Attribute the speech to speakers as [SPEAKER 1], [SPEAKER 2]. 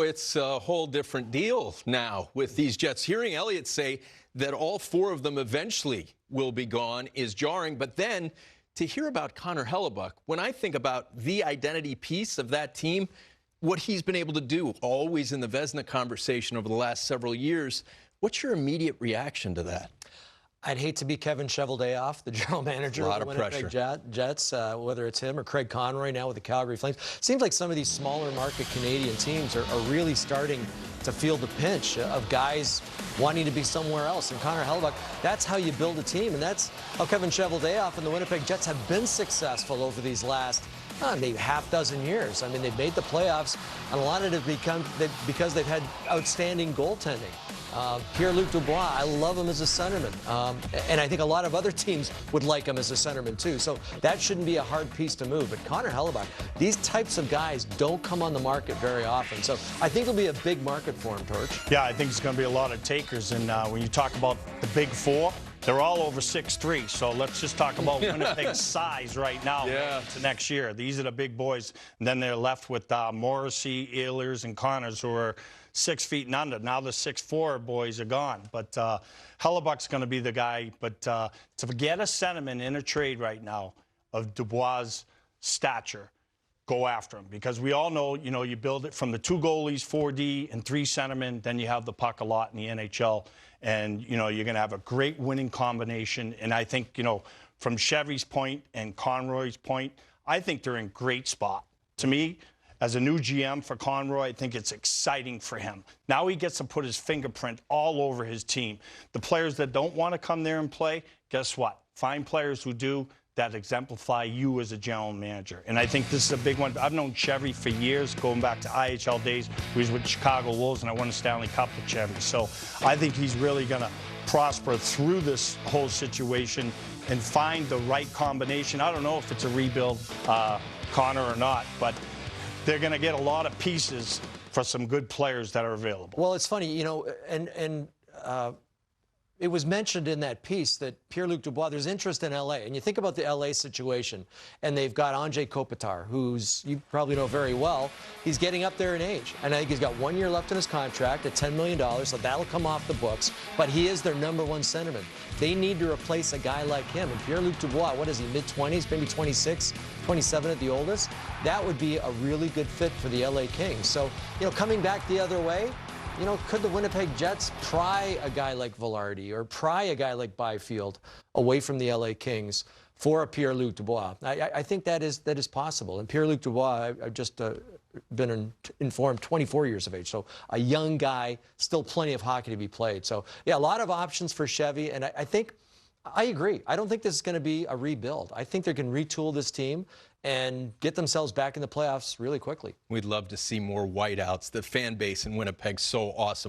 [SPEAKER 1] it's a whole different deal now with these Jets. Hearing Elliott say that all four of them eventually will be gone is jarring. But then to hear about Connor Hellebuyck, when I think about the identity piece of that team, what he's been able to do, always in the Vezina conversation over the last several years, what's your immediate reaction to that?
[SPEAKER 2] I'd hate to be Kevin Cheveldayoff, the general manager of the Winnipeg Jets, whether it's him or Craig Conroy now with the Calgary Flames. Seems like some of these smaller market Canadian teams are really starting to feel the pinch of guys wanting to be somewhere else. And Connor Hellebuyck, that's how you build a team. And that's how Kevin Cheveldayoff and the Winnipeg Jets have been successful over these last maybe half dozen years. I mean, they've made the playoffs, and a lot of it has because they've had outstanding goaltending. Pierre-Luc Dubois, I love him as a centerman. And I think a lot of other teams would like him as a centerman, too. So that shouldn't be a hard piece to move. But Connor Hellebuyck, these types of guys don't come on the market very often. So I think it'll be a big market for him, Torch.
[SPEAKER 3] Yeah, I think it's going to be a lot of takers. And when you talk about the big four, they're all over 6'3", so let's just talk about Winnipeg's size right now to next year. These are the big boys. And then they're left with Morrissey, Ehlers, and Connors, who are 6 feet and under. Now the 6'4" boys are gone. But Hellebuck's going to be the guy. But to get a centerman in a trade right now of Dubois' stature, go after him. Because we all know, you build it from the 2 goalies, 4D, and 3 centermen. Then you have the puck a lot in the NHL. And, you're going to have a great winning combination. And I think, from Chevy's point and Conroy's point, I think they're in great spot. To me, as a new GM for Conroy, I think it's exciting for him. Now he gets to put his fingerprint all over his team. The players that don't want to come there and play, guess what? Find players who do that exemplify you as a general manager. And I think this is a big one. I've known Chevy for years, going back to IHL days. He was with the Chicago Wolves, and I won a Stanley Cup with Chevy. So I think he's really going to prosper through this whole situation and find the right combination. I don't know if it's a rebuild, Connor, or not, but they're going to get a lot of pieces for some good players that are available.
[SPEAKER 2] Well, it's funny, it was mentioned in that piece that Pierre-Luc Dubois, there's interest in L.A. And you think about the L.A. situation, and they've got Andrei Kopitar, who's, you probably know very well, he's getting up there in age. And I think he's got 1 year left in his contract at $10 million, so that'll come off the books. But he is their #1 centerman. They need to replace a guy like him. And Pierre-Luc Dubois, what is he, mid-20s, maybe 26, 27 at the oldest? That would be a really good fit for the L.A. Kings. So, coming back the other way, could the Winnipeg Jets pry a guy like Velarde or pry a guy like Byfield away from the L.A. Kings for a Pierre-Luc Dubois? I think that is possible. And Pierre-Luc Dubois, I've just been informed, 24 years of age. So a young guy, still plenty of hockey to be played. So, yeah, a lot of options for Chevy. And I agree. I don't think this is going to be a rebuild. I think they can retool this team and get themselves back in the playoffs really quickly.
[SPEAKER 1] We'd love to see more whiteouts. The fan base in Winnipeg's so awesome.